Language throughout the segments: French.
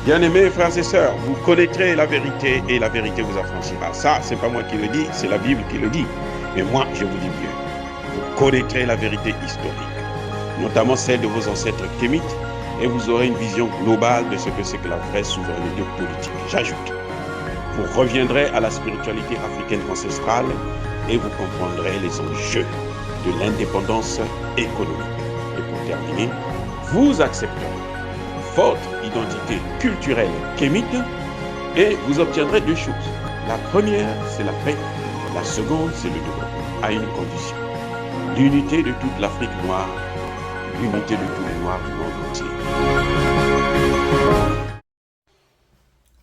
Bien-aimés frères et sœurs, vous connaîtrez la vérité et la vérité vous affranchira. Ça, c'est pas moi qui le dis, c'est la Bible qui le dit. Mais moi, je vous dis mieux. Vous connaîtrez la vérité historique, notamment celle de vos ancêtres kémites, et vous aurez une vision globale de ce que c'est que la vraie souveraineté politique. J'ajoute, vous reviendrez à la spiritualité africaine ancestrale et vous comprendrez les enjeux de l'indépendance économique. Et pour terminer, vous accepterez votre identité culturelle kémite et vous obtiendrez deux choses. La première, c'est la paix. La seconde, c'est le développement, à une condition. L'unité de toute l'Afrique noire, l'unité de tous les Noirs du monde entier.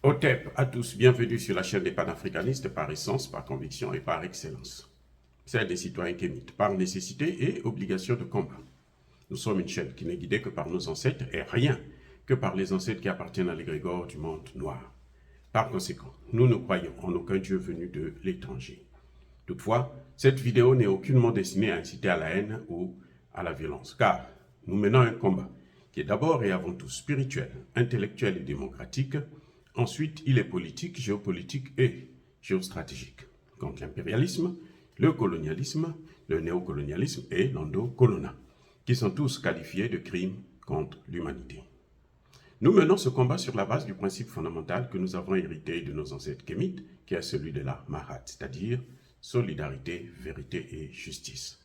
Otep à tous, bienvenue sur la chaîne des panafricanistes par essence, par conviction et par excellence. Celle des citoyens kémites, par nécessité et obligation de combat. Nous sommes une chaîne qui n'est guidée que par nos ancêtres et rien que par les ancêtres qui appartiennent à l'égrégore du monde noir. Par conséquent, nous ne croyons en aucun Dieu venu de l'étranger. Toutefois, cette vidéo n'est aucunement destinée à inciter à la haine ou à la violence, car nous menons un combat qui est d'abord et avant tout spirituel, intellectuel et démocratique. Ensuite, il est politique, géopolitique et géostratégique, contre l'impérialisme, le colonialisme, le néocolonialisme et l'endocolonat, qui sont tous qualifiés de crimes contre l'humanité. Nous menons ce combat sur la base du principe fondamental que nous avons hérité de nos ancêtres kémites, qui est celui de la Mahat, c'est-à-dire solidarité, vérité et justice.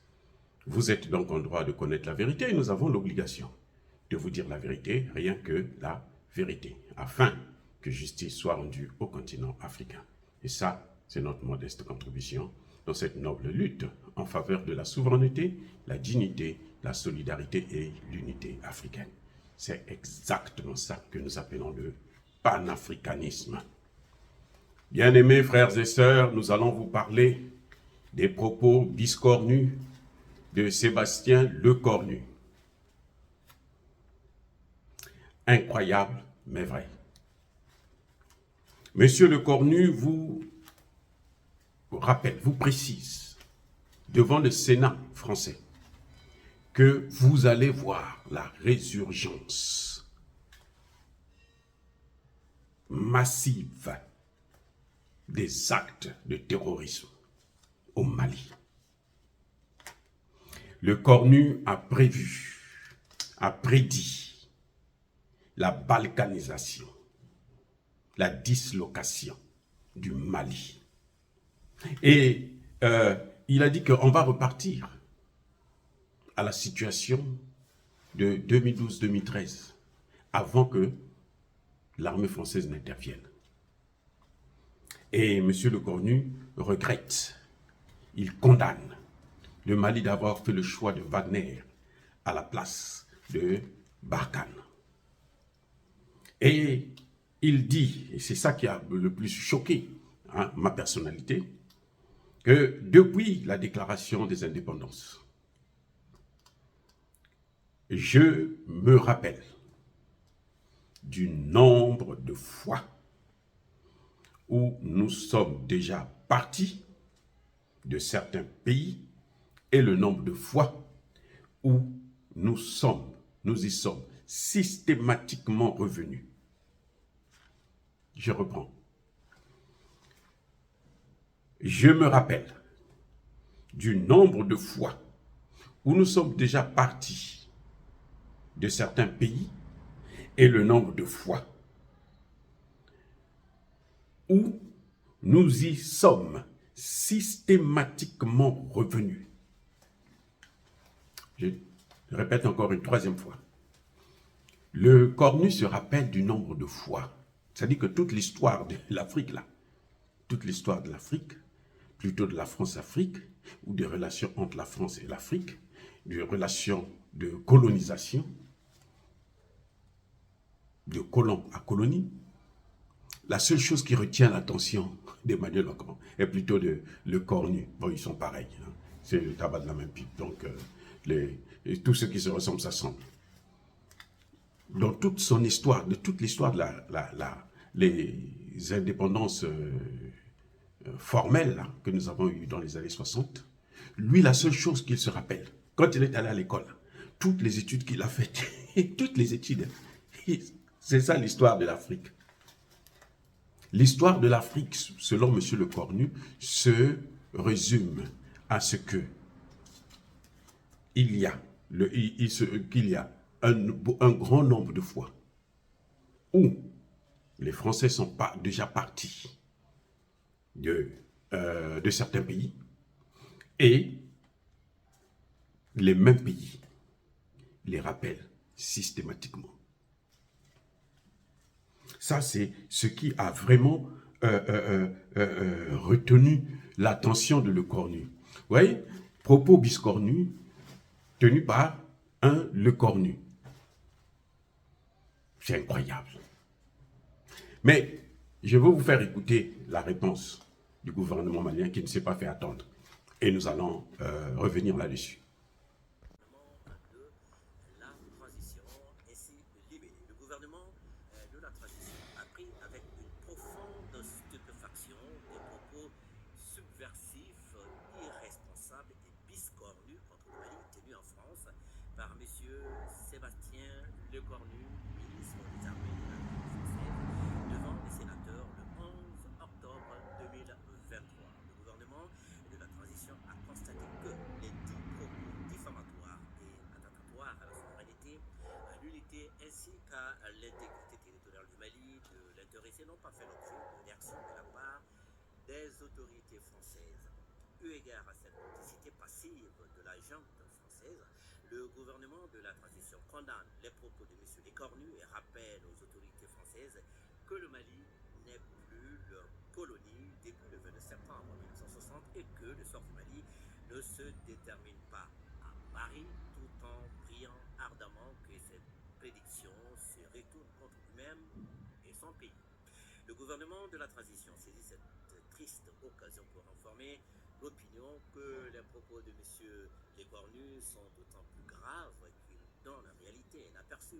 Vous êtes donc en droit de connaître la vérité et nous avons l'obligation de vous dire la vérité, rien que la vérité, afin que justice soit rendue au continent africain. Et ça, c'est notre modeste contribution dans cette noble lutte en faveur de la souveraineté, la dignité, la solidarité et l'unité africaine. C'est exactement ça que nous appelons le panafricanisme. Bien-aimés frères et sœurs, nous allons vous parler des propos biscornus de Sébastien Lecornu. Incroyable, mais vrai. Monsieur Lecornu vous rappelle, vous précise, devant le Sénat français, que vous allez voir la résurgence massive des actes de terrorisme au Mali. Lecornu a prédit la balkanisation, la dislocation du Mali. Et il a dit qu'on va repartir à la situation de 2012-2013, avant que l'armée française n'intervienne. Et M. Lecornu regrette, il condamne le Mali d'avoir fait le choix de Wagner à la place de Barkhane. Et il dit, et c'est ça qui a le plus choqué ma personnalité, que depuis la déclaration des indépendances, je me rappelle du nombre de fois où nous sommes déjà partis de certains pays et le nombre de fois où nous y sommes systématiquement revenus. Je reprends. Je me rappelle du nombre de fois où nous sommes déjà partis de certains pays et le nombre de fois où nous y sommes systématiquement revenus. Je répète encore une troisième fois. Lecornu se rappelle du nombre de fois. C'est-à-dire que toute l'histoire de l'Afrique, là, toute l'histoire de l'Afrique, plutôt de la France-Afrique, ou des relations entre la France et l'Afrique, des relations de colonisation, de colon à colonie, la seule chose qui retient l'attention d'Emmanuel Macron est plutôt Lecornu. Bon, ils sont pareils, hein. C'est le tabac de la même pipe. Donc, tous ceux qui se ressemblent s'assemblent. Dans toute son histoire, de toute l'histoire de les indépendances formelles là, que nous avons eues dans les années 60, lui, la seule chose qu'il se rappelle, quand il est allé à l'école, toutes les études qu'il a faites. Toutes les études. C'est ça l'histoire de l'Afrique. L'histoire de l'Afrique, selon M. Lecornu, se résume à ce que qu'il y a un grand nombre de fois où les Français sont déjà partis de certains pays et les mêmes pays les rappellent systématiquement. Ça, c'est ce qui a vraiment retenu l'attention de Lecornu. Vous voyez, propos biscornus tenus par un Lecornu. C'est incroyable. Mais je vais vous faire écouter la réponse du gouvernement malien qui ne s'est pas fait attendre. Et nous allons revenir là-dessus. Le gouvernement de la transition a pris avec une profonde stupéfaction des propos subversifs, irresponsables et biscornus contre le Mali tenus en France par M. Sébastien Lecornu, ministre des Armées de la République française, devant les sénateurs le 11 octobre 2023. Le gouvernement de la transition a constaté que les dix propos diffamatoires et attentatoires à la souveraineté, à l'unité ainsi qu'à l'intégrité territoriale du Mali de l'intéressé n'ont pas fait l'objet de réaction de la part des autorités françaises. Eu égard à cette complicité passive de la junte française, le gouvernement de la transition condamne les propos de M. Lecornu et rappelle aux autorités françaises que le Mali n'est plus leur colonie depuis le 22 septembre 1960 et que le sort du Mali ne se détermine pas à Paris, tout en priant ardemment que cette prédiction se retourne contre lui-même et son pays. Le gouvernement de la transition saisit cette triste occasion pour informer l'opinion que les propos de M. Lecornu sont d'autant plus graves qu'ils donnent en réalité un aperçu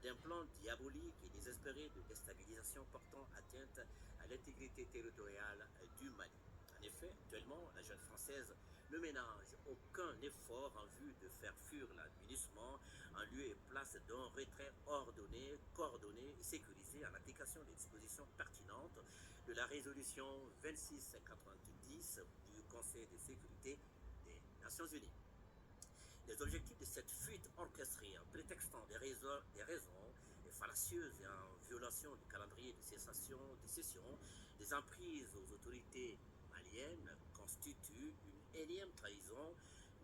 d'un plan diabolique et désespéré de déstabilisation portant atteinte à l'intégrité territoriale du Mali. En effet, actuellement, la jeune française ne ménage aucun effort en vue de faire fuir l'administration en lieu et place d'un retrait ordonné, coordonné et sécurisé en application des dispositions pertinentes de la résolution 2690 du Conseil de sécurité des Nations Unies. Les objectifs de cette fuite orchestrée en prétextant des raisons fallacieuses et en violation du calendrier de cessation des emprises aux autorités maliennes constituent une énième trahison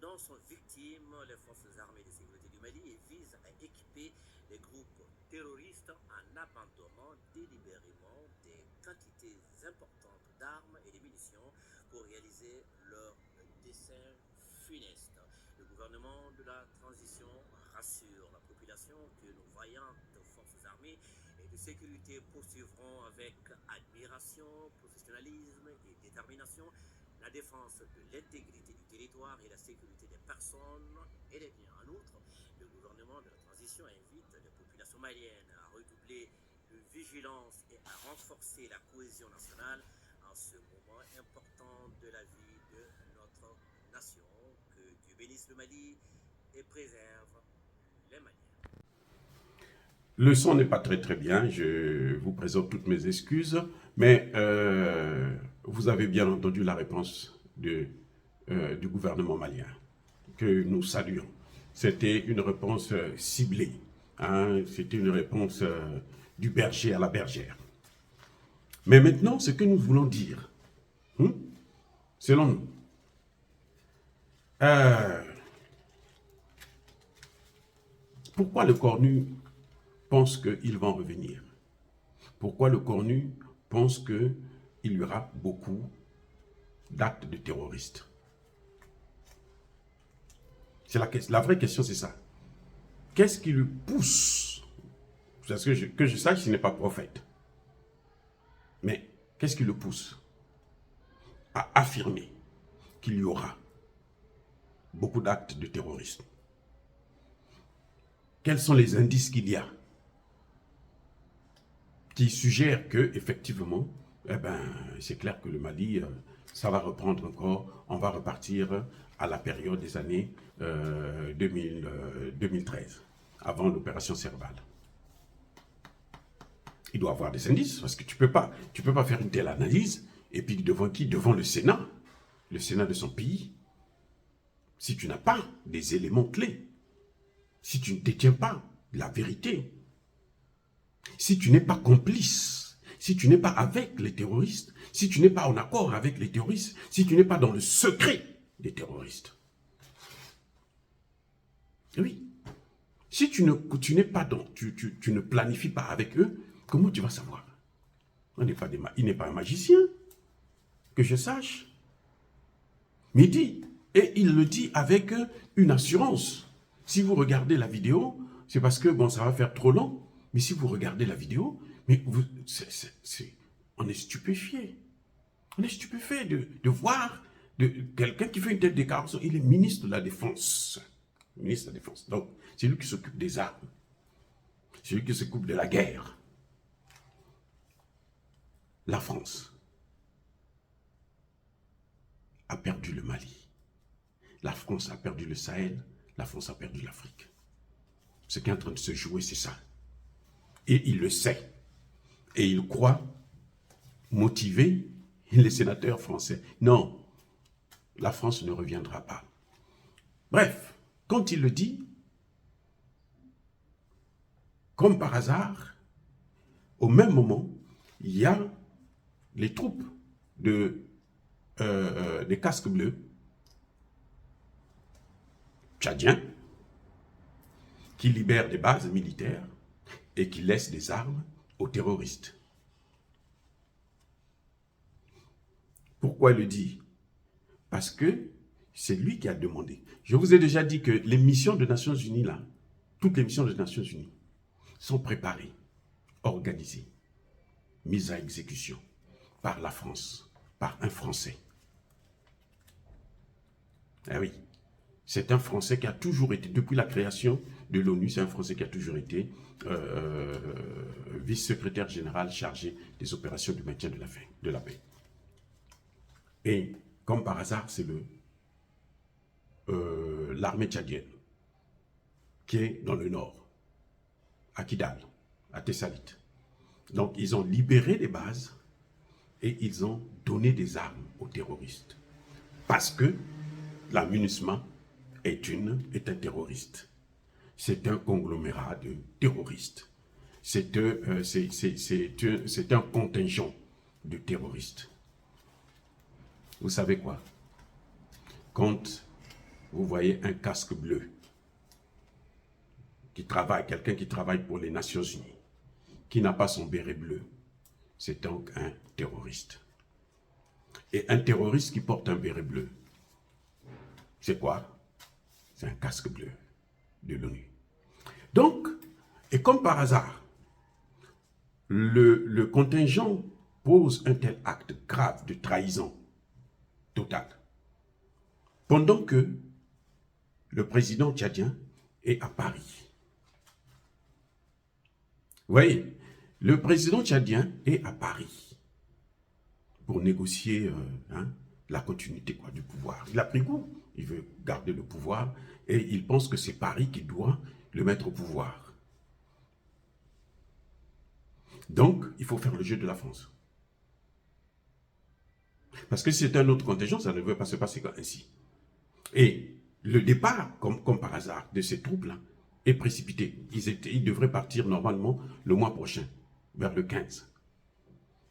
dont sont victimes les forces armées de sécurité du Mali et visent à équiper les groupes terroristes en abandonnant délibérément des quantités importantes d'armes et de munitions pour réaliser leurs desseins funestes. Le gouvernement de la transition rassure la population que nos vaillantes forces armées et de sécurité poursuivront avec admiration, professionnalisme et détermination la défense de l'intégrité du territoire et la sécurité des personnes et des biens. En outre, le gouvernement de la transition invite les populations maliennes à redoubler de vigilance et à renforcer la cohésion nationale en ce moment important de la vie de notre nation. Que Dieu bénisse le Mali et préserve les Maliens. Le son n'est pas très bien, je vous présente toutes mes excuses, mais vous avez bien entendu la réponse du gouvernement malien, que nous saluons. C'était une réponse ciblée, hein, c'était une réponse du berger à la bergère. Mais maintenant, ce que nous voulons dire, selon nous, pourquoi Lecornu pense qu'il va en revenir? Pourquoi Lecornu pense qu'il y aura beaucoup d'actes de terroristes? C'est la vraie question, c'est ça. Qu'est-ce qui le pousse? Parce que je sache, il n'est pas prophète. Mais qu'est-ce qui le pousse à affirmer qu'il y aura beaucoup d'actes de terrorisme? Quels sont les indices qu'il y a qui suggèrent que, effectivement, eh ben, c'est clair que le Mali, ça va reprendre encore, on va repartir à la période des années 2013, avant l'opération Serval. Il doit avoir des indices, parce que tu peux pas faire une telle analyse, et puis devant qui? Devant le Sénat de son pays. Si tu n'as pas des éléments clés, si tu ne détiens pas la vérité, si tu n'es pas complice, si tu n'es pas avec les terroristes, si tu n'es pas en accord avec les terroristes, si tu n'es pas dans le secret des terroristes. Oui. Si tu n'es pas dans, tu ne planifies pas avec eux, comment tu vas savoir? Il n'est pas un magicien, que je sache. Mais il dit, et il le dit avec une assurance. Si vous regardez la vidéo, c'est parce que, bon, ça va faire trop long, mais si vous regardez la vidéo, mais on est stupéfié. On est stupéfait de voir quelqu'un qui fait une telle déclaration. Il est ministre de la Défense. Ministre de la Défense. Donc, c'est lui qui s'occupe des armes. C'est lui qui s'occupe de la guerre. La France a perdu le Mali. La France a perdu le Sahel. La France a perdu l'Afrique. Ce qui est en train de se jouer, c'est ça. Et il le sait. Et il croit motiver les sénateurs français. Non, la France ne reviendra pas. Bref, quand il le dit, comme par hasard, au même moment, il y a les troupes des casques bleus tchadiens qui libèrent des bases militaires et qui laissent des armes aux terroristes. Pourquoi il le dit? Parce que c'est lui qui a demandé. Je vous ai déjà dit que les missions des Nations Unies, là, toutes les missions des Nations Unies, sont préparées, organisées, mises à exécution par la France, par un Français. Ah oui, c'est un Français qui a toujours été, depuis la création de l'ONU, c'est un Français qui a toujours été vice-secrétaire général chargé des opérations du maintien de la paix. Et comme par hasard, c'est l'armée tchadienne qui est dans le nord, à Kidal, à Tessalit. Donc, ils ont libéré les bases et ils ont donné des armes aux terroristes. Parce que la MINUSMA est un terroriste. C'est un conglomérat de terroristes. C'est un contingent de terroristes. Vous savez quoi? Quand vous voyez un casque bleu qui travaille, quelqu'un qui travaille pour les Nations Unies, qui n'a pas son béret bleu, c'est donc un terroriste. Et un terroriste qui porte un béret bleu, c'est quoi? C'est un casque bleu de l'ONU. Donc, et comme par hasard, le contingent pose un tel acte grave de trahison totale, pendant que le président tchadien est à Paris. Vous voyez, le président tchadien est à Paris pour négocier la continuité du pouvoir. Il a pris goût, il veut garder le pouvoir et il pense que c'est Paris qui doit le mettre au pouvoir. Donc, il faut faire le jeu de la France. Parce que si c'était un autre contingent, ça ne devait pas se passer ainsi. Et le départ, comme par hasard, de ces troupes-là est précipité. Ils devraient partir normalement le mois prochain, vers le 15.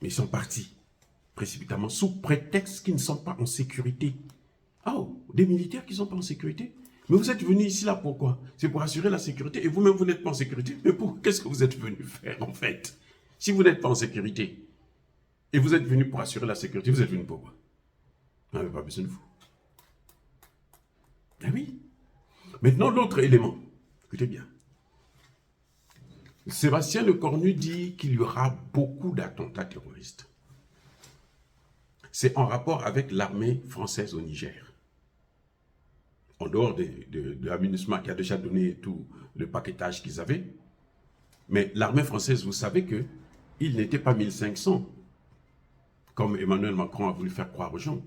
Mais ils sont partis précipitamment sous prétexte qu'ils ne sont pas en sécurité. Oh, des militaires qui ne sont pas en sécurité? Mais vous êtes venus ici là pourquoi? C'est pour assurer la sécurité et vous-même vous n'êtes pas en sécurité. Mais qu'est-ce que vous êtes venus faire en fait? Si vous n'êtes pas en sécurité et vous êtes venus pour assurer la sécurité, vous êtes venus pour quoi? On n'avait pas besoin de vous. Ah oui. Maintenant, l'autre élément. Écoutez bien. Sébastien Lecornu dit qu'il y aura beaucoup d'attentats terroristes. C'est en rapport avec l'armée française au Niger. En dehors de la MINUSMA qui a déjà donné tout le paquetage qu'ils avaient. Mais l'armée française, vous savez qu'ils n'étaient pas 1500. comme Emmanuel Macron a voulu faire croire aux gens.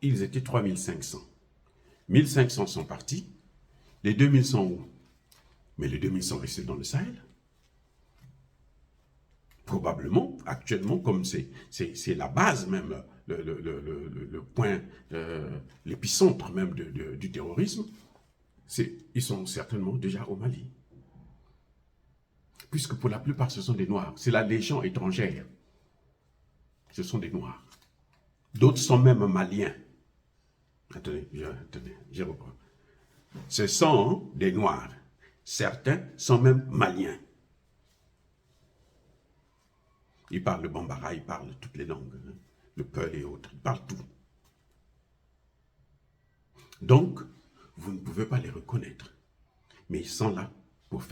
Ils étaient 3500. 1500 sont partis. Les 2000 sont où? Mais les 2000 sont restés dans le Sahel. Probablement, actuellement, comme c'est la base même, le point, l'épicentre même du terrorisme, ils sont certainement déjà au Mali. Puisque pour la plupart, ce sont des Noirs. C'est la légion étrangère. Ce sont des Noirs. D'autres sont même Maliens. Attendez, je reprends. Ce sont des Noirs. Certains sont même Maliens. Ils parlent le Bambara, ils parlent toutes les langues, hein, le Peul et autres, ils parlent tout. Donc, vous ne pouvez pas les reconnaître. Mais ils sont là pour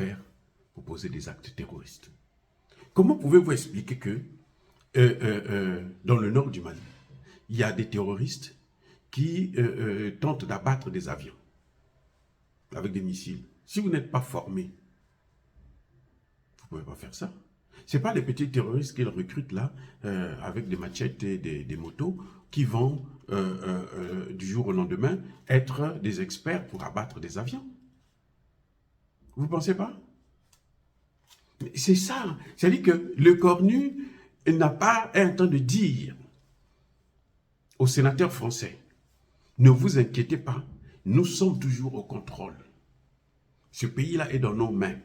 poser des actes terroristes. Comment pouvez-vous expliquer que dans le nord du Mali, il y a des terroristes qui tentent d'abattre des avions avec des missiles? Si vous n'êtes pas formé, vous ne pouvez pas faire ça. Ce n'est pas les petits terroristes qu'ils recrutent là, avec des machettes et des motos, qui vont, du jour au lendemain, être des experts pour abattre des avions. Vous ne pensez pas? C'est ça. C'est-à-dire que le Cornu n'a pas un temps de dire aux sénateurs français, ne vous inquiétez pas, nous sommes toujours au contrôle. Ce pays-là est dans nos mains.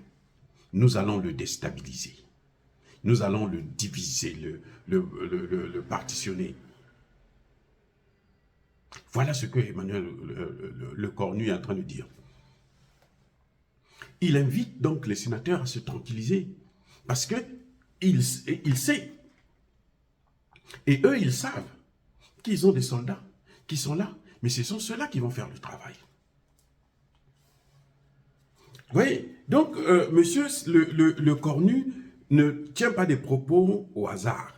Nous allons le déstabiliser. Nous allons le diviser, le partitionner. Voilà ce que Emmanuel le Cornu est en train de dire. Il invite donc les sénateurs à se tranquilliser parce qu'il sait. Et eux, ils savent qu'ils ont des soldats qui sont là. Mais ce sont ceux-là qui vont faire le travail. Vous voyez, donc, monsieur le Cornu ne tient pas des propos au hasard.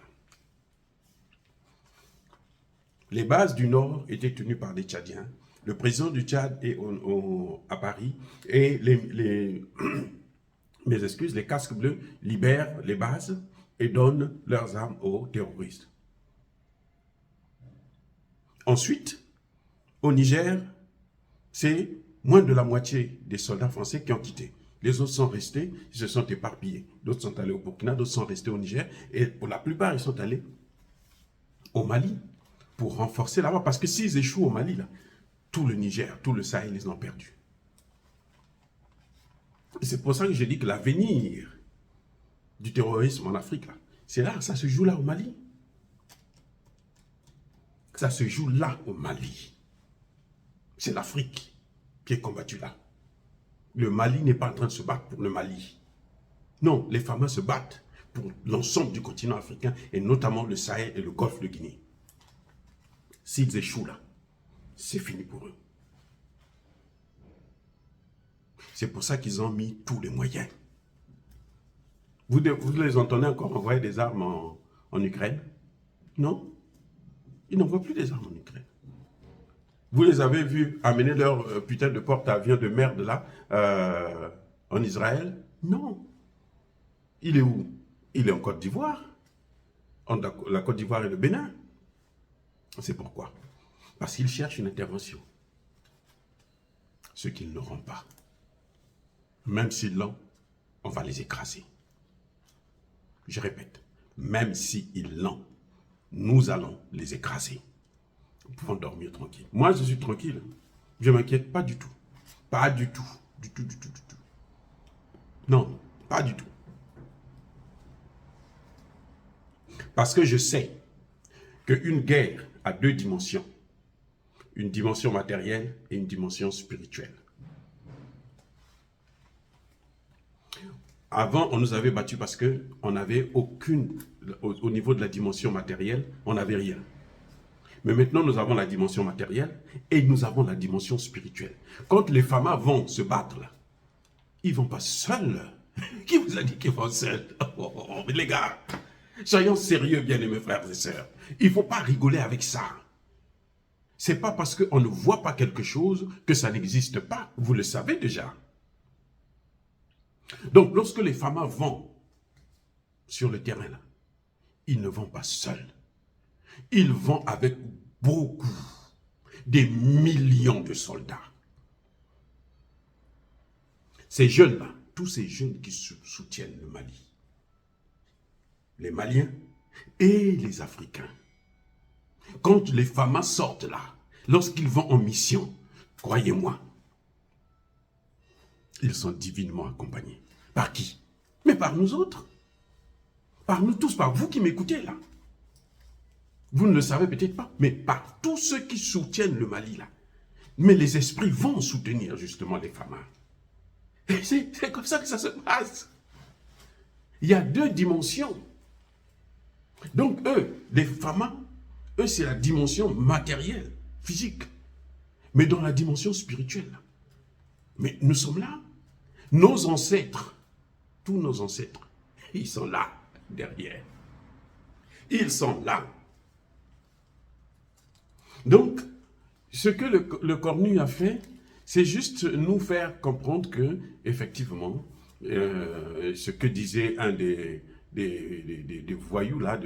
Les bases du Nord étaient tenues par des Tchadiens. Le président du Tchad est à Paris et mes excuses, les casques bleus libèrent les bases et donnent leurs armes aux terroristes. Ensuite, au Niger, c'est moins de la moitié des soldats français qui ont quitté. Les autres sont restés, ils se sont éparpillés. D'autres sont allés au Burkina, d'autres sont restés au Niger. Et pour la plupart, ils sont allés au Mali pour renforcer là-bas. Parce que s'ils échouent au Mali, là, tout le Niger, tout le Sahel, ils ont perdu. C'est pour ça que je dis que l'avenir du terrorisme en Afrique, c'est là, ça se joue là au Mali. Ça se joue là au Mali. C'est l'Afrique qui est combattue là. Le Mali n'est pas en train de se battre pour le Mali. Non, les femmes se battent pour l'ensemble du continent africain et notamment le Sahel et le golfe de Guinée. S'ils échouent là, c'est fini pour eux. C'est pour ça qu'ils ont mis tous les moyens. Vous les entendez encore envoyer des armes en Ukraine? Non? Ils n'envoient plus des armes en Ukraine. Vous les avez vus amener leur putain de porte-avions de merde là, en Israël? Non. Il est où? Il est en Côte d'Ivoire. La Côte d'Ivoire et le Bénin. C'est pourquoi. Parce qu'ils cherchent une intervention. Ce qu'ils n'auront pas. Même s'ils l'ont, on va les écraser. Je répète, même s'ils l'ont, nous allons les écraser. Nous pouvons dormir tranquille. Moi, je suis tranquille. Je ne m'inquiète pas du tout. Pas du tout. Du tout. Non, pas du tout. Parce que je sais qu'une guerre a deux dimensions. Une dimension matérielle et une dimension spirituelle. Avant, on nous avait battus parce qu'on n'avait aucune, au niveau de la dimension matérielle, on n'avait rien. Mais maintenant, nous avons la dimension matérielle et nous avons la dimension spirituelle. Quand les femmes vont se battre, là, ils ne vont pas seuls. Qui vous a dit qu'ils vont seuls? Mais les gars, soyons sérieux, bien-aimés frères et sœurs. Il ne faut pas rigoler avec ça. Ce n'est pas parce qu'on ne voit pas quelque chose que ça n'existe pas. Vous le savez déjà. Donc, lorsque les femmes vont sur le terrain, là, ils ne vont pas seuls. Ils vont avec beaucoup, des millions de soldats. Ces jeunes-là, tous ces jeunes qui soutiennent le Mali, les Maliens et les Africains, quand les FAMA sortent là, lorsqu'ils vont en mission, croyez-moi, ils sont divinement accompagnés. Par qui? Mais par nous autres. Par nous tous, par vous qui m'écoutez là. Vous ne le savez peut-être pas, mais par tous ceux qui soutiennent le Mali là. Mais les esprits vont soutenir justement les FAMA. C'est comme ça que ça se passe. Il y a deux dimensions. Donc eux, les FAMA, eux c'est la dimension matérielle, physique. Mais dans la dimension spirituelle. Mais nous sommes là. Nos ancêtres, tous nos ancêtres, ils sont là, derrière. Ils sont là. Donc, ce que le Cornu a fait, c'est juste nous faire comprendre que, effectivement, ce que disait un des voyous là,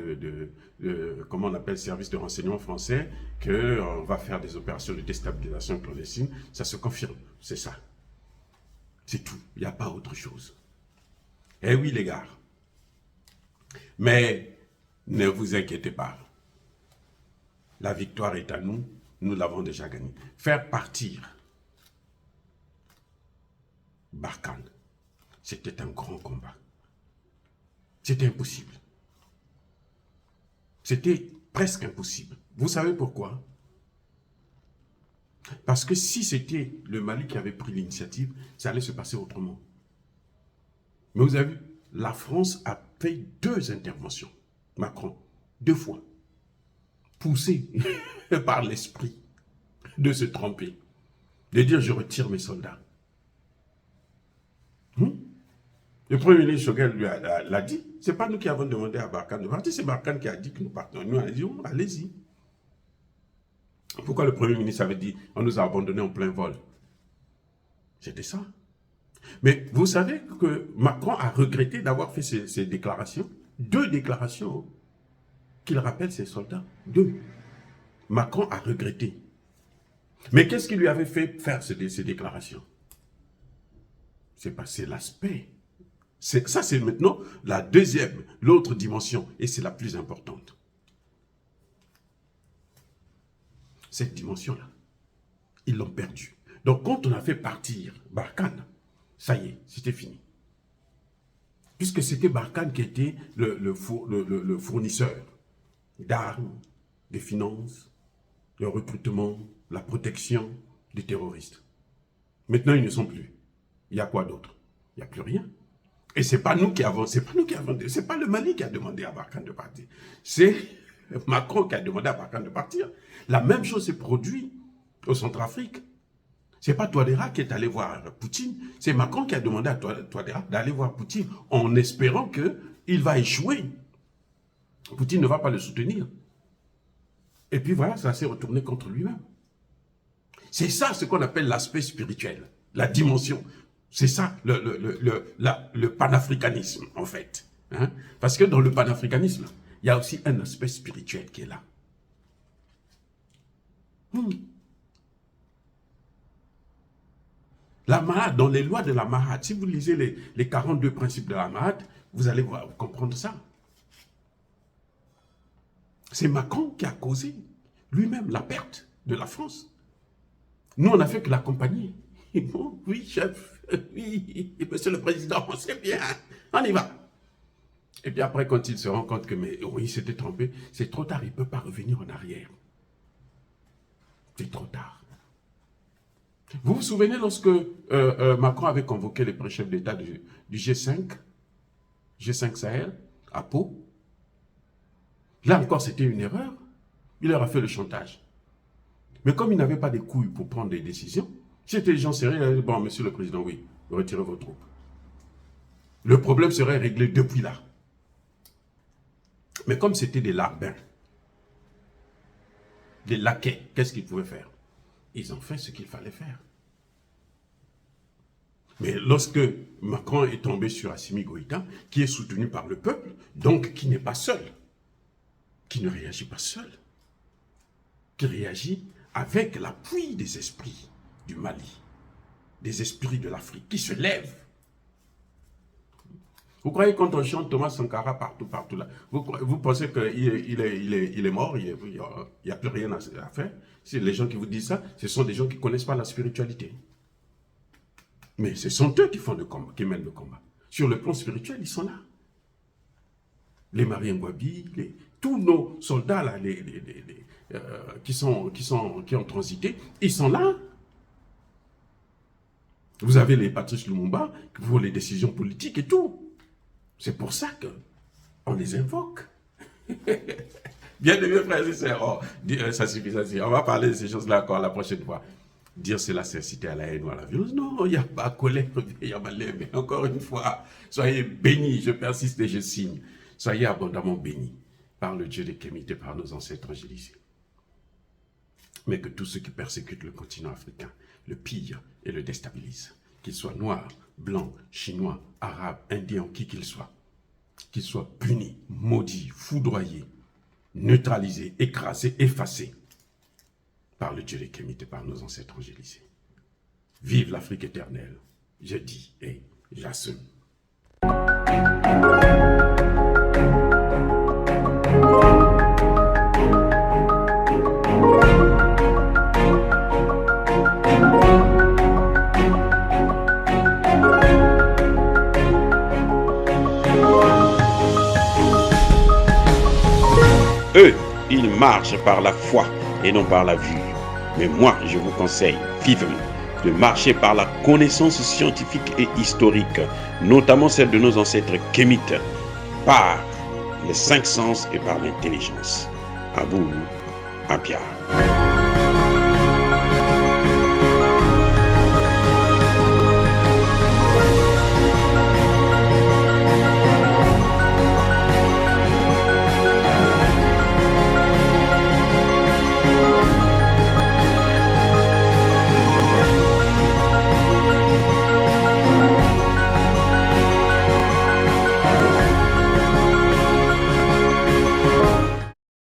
comment on appelle, service de renseignement français, qu'on va faire des opérations de déstabilisation clandestine, ça se confirme, c'est ça. C'est tout, il n'y a pas autre chose. Eh oui les gars, mais ne vous inquiétez pas. La victoire est à nous, nous l'avons déjà gagnée. Faire partir Barkhane, c'était un grand combat. C'était impossible. C'était presque impossible. Vous savez pourquoi? Parce que si c'était le Mali qui avait pris l'initiative, ça allait se passer autrement. Mais vous avez vu, la France a fait 2 interventions. Macron, 2 fois. Poussé par l'esprit de se tromper. De dire je retire mes soldats. Le Premier ministre Choguel lui l'a dit. Ce n'est pas nous qui avons demandé à Barkhane de partir, c'est Barkhane qui a dit que nous partons. Nous, on a dit, oh, allez-y. Pourquoi le Premier ministre avait dit, on nous a abandonnés en plein vol? C'était ça. Mais vous savez que Macron a regretté d'avoir fait ces déclarations. 2 déclarations qu'il rappelle ses soldats. 2. Macron a regretté. Mais qu'est-ce qui lui avait fait faire ces déclarations? C'est passé l'aspect. Ça, c'est maintenant la deuxième, l'autre dimension, et c'est la plus importante. Cette dimension-là, ils l'ont perdue. Donc, quand on a fait partir Barkhane, ça y est, c'était fini. Puisque c'était Barkhane qui était le fournisseur d'armes, de finances, le recrutement, la protection des terroristes. Maintenant, ils ne sont plus. Il y a quoi d'autre? Il n'y a plus rien. Et c'est pas nous qui avons, c'est pas le Mali qui a demandé à Barkhane de partir. C'est Macron qui a demandé à Barkhane de partir. La même chose s'est produite au Centrafrique. C'est pas Touadéra qui est allé voir Poutine, c'est Macron qui a demandé à Touadéra d'aller voir Poutine en espérant qu'il va échouer. Poutine ne va pas le soutenir. Et puis voilà, ça s'est retourné contre lui-même. C'est ça ce qu'on appelle l'aspect spirituel, la dimension. C'est ça le panafricanisme, en fait. Hein? Parce que dans le panafricanisme, il y a aussi un aspect spirituel qui est là. La Mahad, dans les lois de la Mahad, si vous lisez les 42 principes de la Mahad, vous allez comprendre ça. C'est Macron qui a causé lui-même la perte de la France. Nous, on n'a fait que l'accompagner. Bon, oui, chef, oui, monsieur le président, c'est bien, on y va. Et puis après, quand il se rend compte que, mais oui, il s'était trompé, c'est trop tard, il ne peut pas revenir en arrière. C'est trop tard. Vous vous souvenez lorsque Macron avait convoqué les préchefs d'État du G5 Sahel, à Pau? Là encore, c'était une erreur. Il leur a fait le chantage. Mais comme il n'avait pas des couilles pour prendre des décisions, si c'était des gens sérieux, il a dit, bon, monsieur le président, oui, retirez vos troupes. Le problème serait réglé depuis là. Mais comme c'était des larbins, des laquais, qu'est-ce qu'ils pouvaient faire? Ils ont fait ce qu'il fallait faire. Mais lorsque Macron est tombé sur Assimi Goïta, qui est soutenu par le peuple, donc qui n'est pas seul, qui ne réagit pas seul, qui réagit avec l'appui des esprits du Mali, des esprits de l'Afrique, qui se lèvent. Vous croyez quand on chante Thomas Sankara partout là, vous pensez qu'il est mort, il n'y a plus rien à faire? C'est les gens qui vous disent ça, ce sont des gens qui ne connaissent pas la spiritualité. Mais ce sont eux qui font le combat, qui mènent le combat. Sur le plan spirituel, ils sont là. Les Mariens Ngouabi, tous nos soldats là, qui ont transité, ils sont là. Vous avez les Patrice Lumumba pour les décisions politiques et tout. C'est pour ça qu'on les invoque. Bien de mes frères et sœurs, ça suffit. On va parler de ces choses-là encore la prochaine fois. Dire cela, c'est citer à la haine ou à la violence. Non, il n'y a pas colère, il y a malheur. Mais encore une fois, soyez bénis, je persiste et je signe. Soyez abondamment bénis par le Dieu des Kémites et par nos ancêtres angélisés. Mais que tous ceux qui persécutent le continent africain le pillent et le déstabilisent, qu'ils soient noirs, blancs, chinois, arabes, indiens, qui qu'ils soient punis, maudits, foudroyés, neutralisés, écrasés, effacés par le Dieu des Kémites et par nos ancêtres angélisés. Vive l'Afrique éternelle, je dis et j'assume. Eux, ils marchent par la foi et non par la vue. Mais moi, je vous conseille vivement de marcher par la connaissance scientifique et historique, notamment celle de nos ancêtres kémites, par les 5 sens et par l'intelligence. À vous, Abia.